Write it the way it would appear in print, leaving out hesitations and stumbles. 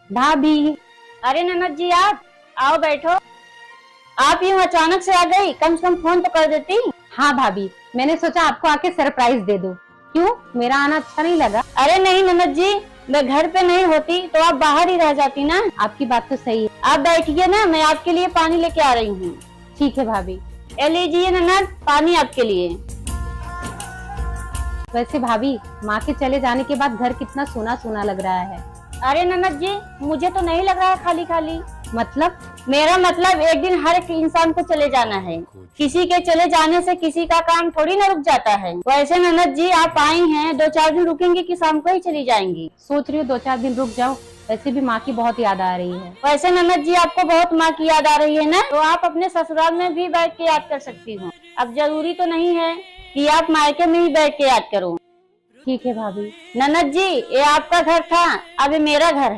भाभी। अरे ननद जी, आप आओ बैठो। आप यूं अचानक से आ गई, कम से कम फोन तो कर देती। हाँ भाभी, मैंने सोचा आपको आके सरप्राइज दे दूं। क्यों, मेरा आना अच्छा नहीं लगा? अरे नहीं ननद जी, मैं घर पे नहीं होती तो आप बाहर ही रह जाती ना। आपकी बात तो सही है। आप बैठिए ना, मैं आपके लिए पानी लेके आ रही हूँ। ठीक है भाभी। ये लीजिए ननद, पानी आपके लिए। वैसे भाभी, माँ के चले जाने के बाद घर कितना सोना सोना लग रहा है। अरे ननद जी, मुझे तो नहीं लग रहा है खाली खाली। मतलब? मेरा मतलब एक दिन हर एक इंसान को चले जाना है। किसी के चले जाने से किसी का काम थोड़ी ना रुक जाता है। वैसे ननद जी, आप आई हैं, 2-4 दिन रुकेंगी कि शाम को ही चली जाएंगी? सोच रही हूँ 2-4 दिन रुक जाऊँ। वैसे भी माँ की बहुत याद आ रही है। वैसे ननद जी, आपको बहुत माँ की याद आ रही है ना, तो आप अपने ससुराल में भी बैठ के याद कर सकती हो। अब जरूरी तो नहीं है कि आप मायके में ही बैठ के याद करो। ठीक है भाभी। ननद जी, ये आपका घर था, अब ये मेरा घर है।